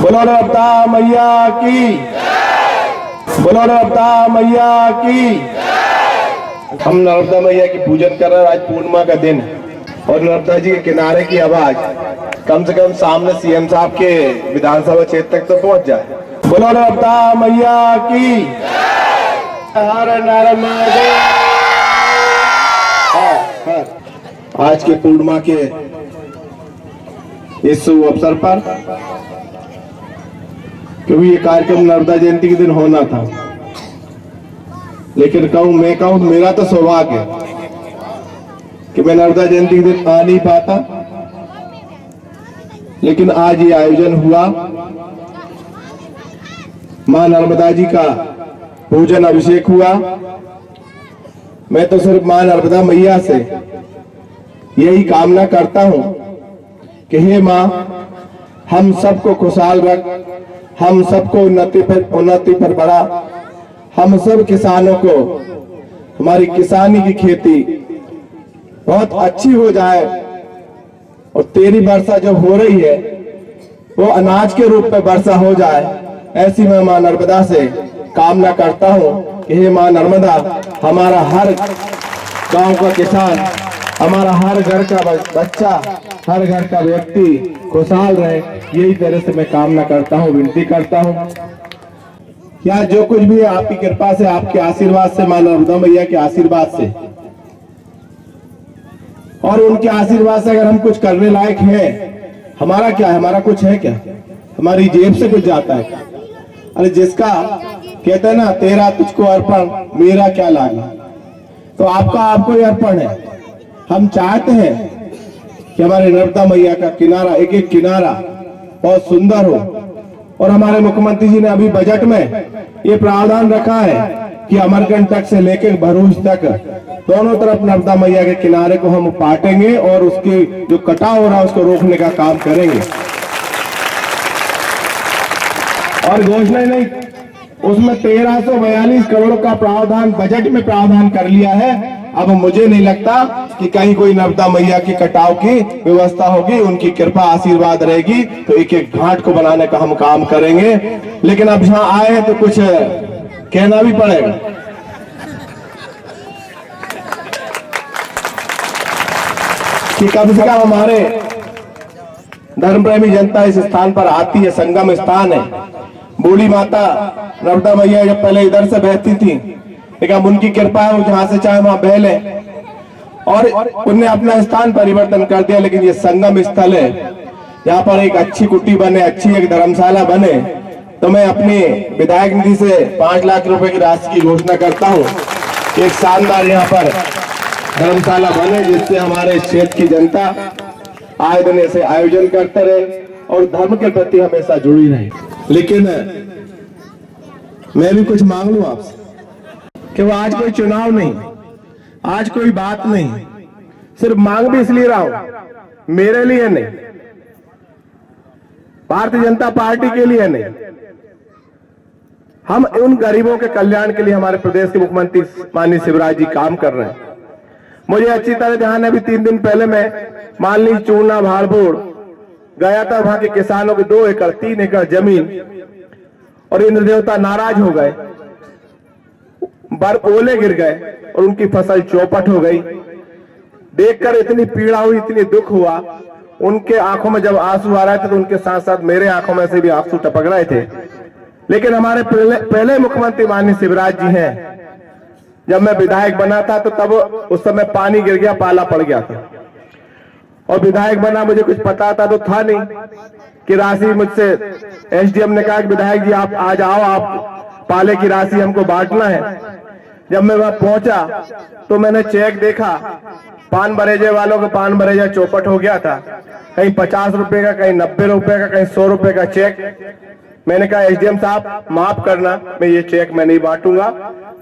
बोलो नर्मदा मैया की, बोलो नर्मदा मैया की। हम नर्मदा मैया की पूजन कर रहे हैं। आज पूर्णिमा का दिन और नर्मदा जी के किनारे की आवाज कम से कम सामने सीएम साहब के विधानसभा क्षेत्र तक तो पहुंच जाए। बोलो नर्मदा मैया की। हर नर्मदे। आज के पूर्णिमा के इस शुभ अवसर पर, क्योंकि ये कार्यक्रम नर्मदा जयंती के दिन होना था, लेकिन मैं कहूं मेरा तो सौभाग्य है कि मैं नर्मदा जयंती के दिन आ नहीं पाता, लेकिन आज ये आयोजन हुआ। मां नर्मदा जी का पूजन अभिषेक हुआ। मैं तो सिर्फ मां नर्मदा मैया से यही कामना करता हूं कि हे मां, हम सबको खुशहाल रख, हम सबको उन्नति पर बढ़ा, हम सब किसानों को हमारी किसानी की खेती बहुत अच्छी हो जाए और तेरी वर्षा जो हो रही है वो अनाज के रूप में वर्षा हो जाए। ऐसी मैं मां नर्मदा से कामना करता हूं कि हे मां नर्मदा, हमारा हर गांव का किसान, हमारा हर घर का बच्चा, हर घर का व्यक्ति खुशहाल रहे। यही तरह से मैं कामना करता हूँ, विनती करता हूँ। क्या जो कुछ भी है आपकी कृपा से, आपके आशीर्वाद से, मां नर्मदा मैया के आशीर्वाद से और उनके आशीर्वाद से अगर हम कुछ करने लायक हैं, हमारा क्या है? हमारा कुछ है क्या? हमारी जेब से कुछ जाता है? अरे जिसका कहते हैं ना, तेरा तुझको अर्पण, मेरा क्या लागे, तो आपका आपको ही अर्पण है। हम चाहते हैं कि हमारे नर्मदा मैया का किनारा, एक एक किनारा बहुत सुंदर हो। और हमारे मुख्यमंत्री जी ने अभी बजट में ये प्रावधान रखा है कि अमरकंटक से लेकर भरूच तक दोनों तरफ नर्मदा मैया के किनारे को हम पाटेंगे और उसके जो कटाव हो रहा है उसको रोकने का काम करेंगे। और घोषणा नहीं, उसमें 1342 करोड़ का प्रावधान बजट में प्रावधान कर लिया है। अब मुझे नहीं लगता कि कहीं कोई नर्मदा मैया की कटाव की व्यवस्था होगी। उनकी कृपा आशीर्वाद रहेगी तो एक एक घाट को बनाने का हम काम करेंगे। लेकिन अब यहाँ आए हैं तो कुछ कहना भी पड़ेगा। कि कम से कम हमारे धर्म प्रेमी जनता इस स्थान पर आती है, संगम स्थान है। बूढ़ी माता नर्मदा मैया जब पहले इधर से बहती थी, लेकिन अब उनकी कृपा है, वो जहां से चाहे वहां बह ले, और उनने अपना स्थान परिवर्तन कर दिया। लेकिन ये संगम स्थल है, यहाँ पर एक अच्छी कुटी बने, अच्छी एक धर्मशाला बने। तो मैं अपनी विधायक निधि से 5 लाख रुपए की राशि की घोषणा करता हूँ। एक शानदार यहाँ पर धर्मशाला बने, जिससे हमारे क्षेत्र की जनता आए दिन ऐसे आयोजन करते रहे और धर्म के प्रति हमेशा जुड़ी रहे। लेकिन मैं भी कुछ मांग लूं आपसे कि वो आज कोई चुनाव नहीं, आज कोई बात नहीं, सिर्फ मांग भी इसलिए रहा हूं, मेरे लिए नहीं, भारतीय जनता पार्टी के लिए नहीं, हम उन गरीबों के कल्याण के लिए हमारे प्रदेश के मुख्यमंत्री माननीय शिवराज जी काम कर रहे हैं। मुझे अच्छी तरह ध्यान है, अभी 3 दिन पहले मैं मालनी चूना भाड़पुर गया था। वहां के किसानों के 2 एकड़ 3 एकड़ जमीन और इंद्र देवता नाराज हो गए, बर्फ ओले गिर गए और उनकी फसल चौपट हो गई। देखकर इतनी पीड़ा हुई, इतनी दुख हुआ। उनके आंखों में जब आंसू आ रहे थे तो उनके साथ साथ मेरे आंखों में से भी आंसू टपक रहे थे। लेकिन हमारे पहले मुख्यमंत्री माननीय शिवराज जी हैं, जब मैं विधायक बना था तो तब उस समय पानी गिर गया, पाला पड़ गया था। और विधायक बना, मुझे कुछ पता था तो था नहीं कि राशि मुझसे एसडीएम ने कहा कि विधायक जी आप आ जाओ, आप पाले की राशि हमको बांटना है। जब मैं वहां पहुंचा तो मैंने चेक देखा, पान बरेजे वालों का पान बरेजा चौपट हो गया था। कहीं 50 रुपए का, कहीं 90 रुपए का, कहीं 100 रुपए का चेक। मैंने कहा एसडीएम साहब माफ करना, मैं ये चेक मैं नहीं बांटूंगा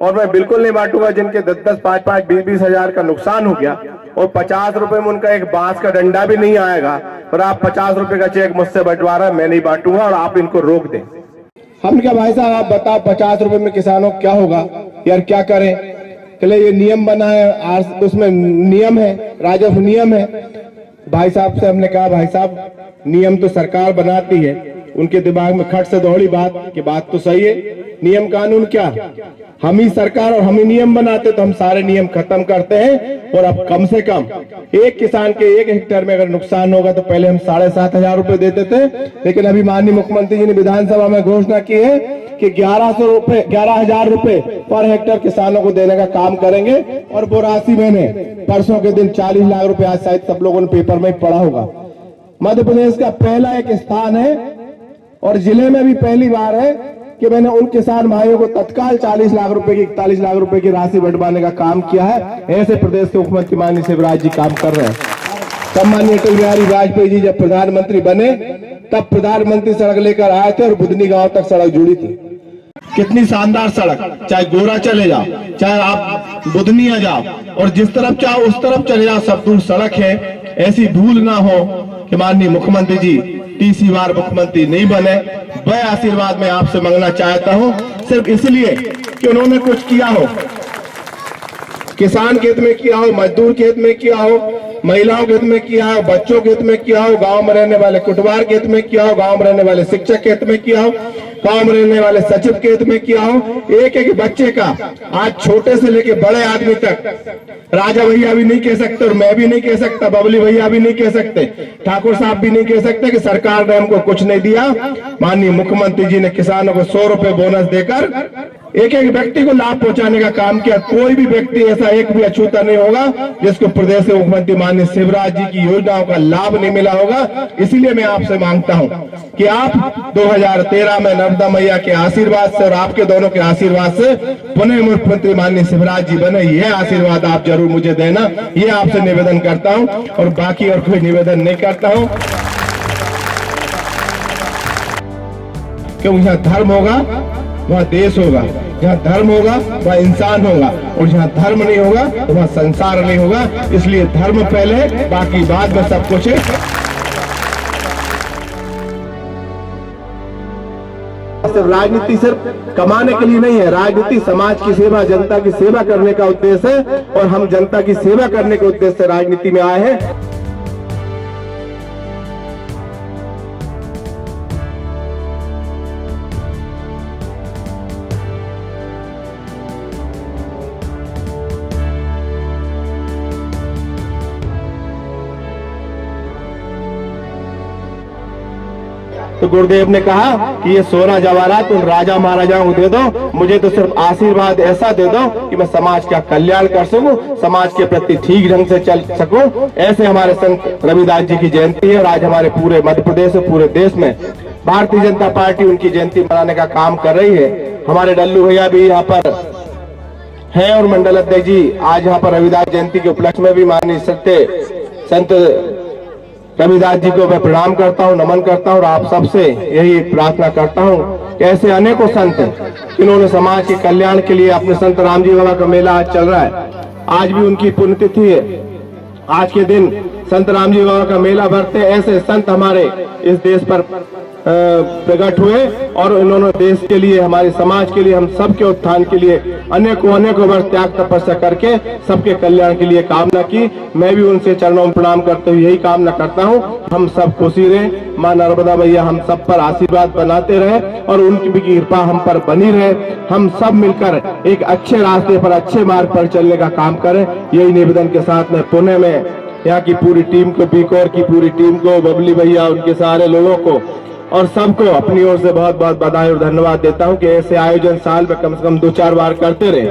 और मैं बिल्कुल नहीं बांटूंगा जिनके 10-10, 5-5, 20-20 हजार का नुकसान हो गया और 50 रुपए में उनका एक बांस का डंडा भी नहीं आएगा, और आप 50 रुपए का चेक मुझसे बंटवा रहे हैं, मैं नहीं बांटूंगा और आप इनको रोक दें। हम क्या भाई साहब आप बताओ 50 रुपए में किसानों क्या होगा यार, क्या करें? चले ये नियम बना है, उसमें नियम है, राजस्व नियम है। भाई साहब से हमने कहा भाई साहब नियम तो सरकार बनाती है, उनके दिमाग में खट से दौड़ी बात कि बात तो सही है, नियम कानून क्या, हम ही सरकार और हम ही नियम बनाते तो हम सारे नियम खत्म करते हैं। और अब कम से कम एक किसान के 1 हेक्टेयर में अगर नुकसान होगा तो पहले हम 7,500 रुपए देते थे, लेकिन अभी माननीय मुख्यमंत्री जी ने विधानसभा में घोषणा की है कि 11,000 रुपए पर हेक्टेयर किसानों को देने का काम करेंगे। और वो राशि मैंने परसों के दिन 40 लाख रुपए, आज शायद सब लोगों ने पेपर में पढ़ा होगा, मध्य प्रदेश का पहला एक स्थान है और जिले में भी पहली बार है कि मैंने उन किसान भाइयों को तत्काल 40 लाख रुपए की 41 लाख रुपए की राशि बंटवाने का काम किया है। ऐसे प्रदेश के मुख्यमंत्री माननीय शिवराज जी काम कर रहे हैं। तब माननीय अटल बिहारी वाजपेयी जी जब प्रधानमंत्री बने तब प्रधानमंत्री सड़क लेकर आए थे और बुधनी गांव तक सड़क जुड़ी थी। कितनी शानदार सड़क, चाहे गोरा चले जाओ, चाहे आप बुधनी आ जाओ और जिस तरफ चाहो उस तरफ चले जाओ, सब दूर सड़क है। ऐसी भूल ना हो कि माननीय मुख्यमंत्री जी तीसरी बार मुख्यमंत्री नहीं बने। वह आशीर्वाद मैं आपसे मांगना चाहता हूं, सिर्फ इसलिए कि उन्होंने कुछ किया हो, किसान के हित में किया हो, मजदूर के हित में किया हो, महिलाओं के हित में किया हो, बच्चों के हित में किया हो, गांव में रहने वाले कुटवार के हित में किया हो, गांव में रहने वाले शिक्षक के हित में किया हो, गांव में रहने वाले सचिव के हित में किया हो। एक एक बच्चे का, आज छोटे से लेके बड़े आदमी तक, राजा भैया भी नहीं कह सकते और मैं भी नहीं कह सकता, बबली भैया भी नहीं कह सकते, ठाकुर साहब भी नहीं कह सकते कि सरकार ने हमको कुछ नहीं दिया। माननीय मुख्यमंत्री जी ने किसानों को 100 रुपए बोनस देकर एक एक व्यक्ति को लाभ पहुंचाने का काम किया। कोई भी व्यक्ति ऐसा एक भी अछूता नहीं होगा जिसको प्रदेश के मुख्यमंत्री माननीय शिवराज जी की योजनाओं का लाभ नहीं मिला होगा। इसीलिए मैं आपसे मांगता हूं कि आप 2013 में नर्मदा मैया के आशीर्वाद से और आपके दोनों के आशीर्वाद से पुनः मुख्यमंत्री माननीय शिवराज जी बने, यह आशीर्वाद आप जरूर मुझे देना, ये आपसे निवेदन करता हूं और बाकी और कोई निवेदन नहीं करता हूं। क्योंकि जहां धर्म होगा वहाँ देश होगा, जहाँ धर्म होगा वहाँ इंसान होगा और जहाँ धर्म नहीं होगा तो वहाँ संसार नहीं होगा। इसलिए धर्म पहले, बाकी बाद में सब कुछ है। सिर्फ राजनीति सिर्फ कमाने के लिए नहीं है, राजनीति समाज की सेवा, जनता की सेवा करने का उद्देश्य है और हम जनता की सेवा करने के उद्देश्य से राजनीति में आए हैं। तो गुरुदेव ने कहा कि ये 16 जवाहरात उन राजा महाराजाओं को दे दो, मुझे तो सिर्फ आशीर्वाद ऐसा दे दो कि मैं समाज का कल्याण कर सकूं, समाज के प्रति ठीक ढंग से चल सकूं। ऐसे हमारे संत रविदास जी की जयंती है और आज हमारे पूरे मध्य प्रदेश और पूरे देश में भारतीय जनता पार्टी उनकी जयंती मनाने का काम कर रही है। हमारे डल्लू भैया भी यहाँ पर है और मंडल अध्यक्ष जी आज यहाँ पर रविदास जयंती के उपलक्ष्य में भी माननीय संत रविदास जी को मैं प्रणाम करता हूं, नमन करता हूं और आप सबसे यही प्रार्थना करता हूं कि ऐसे अनेकों संत जिन्होंने समाज के कल्याण के लिए, अपने संत रामजी बाबा का मेला आज चल रहा है, आज भी उनकी पुण्यतिथि है। आज के दिन संत रामजी बाबा का मेला भरते ऐसे संत हमारे इस देश पर प्रकट हुए और इन्होंने देश के लिए, हमारे समाज के लिए, हम सबके उत्थान के लिए अनेकों वर्ष त्याग तपस्या करके सबके कल्याण के लिए कामना की। मैं भी उनसे चरणों में प्रणाम करते हुए यही कामना करता हूं, हम सब खुशी रहे, माँ नर्मदा मैया हम सब पर आशीर्वाद बनाते रहे और उनकी भी कृपा हम पर बनी रहे। हम सब मिलकर एक अच्छे रास्ते पर, अच्छे मार्ग पर चलने का काम करें। यही निवेदन के साथ में पुणे में यहाँ की पूरी टीम को, बीकोर की पूरी टीम को, बबली भैया, उनके सारे लोगों को और सबको अपनी ओर से बहुत बहुत बधाई और धन्यवाद देता हूं कि ऐसे आयोजन साल में कम से कम 2-4 बार करते रहे।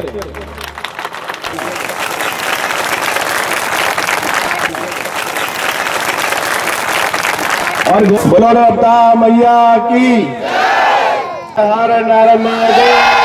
और बोलो नर्मदा मैया की हर नारायण।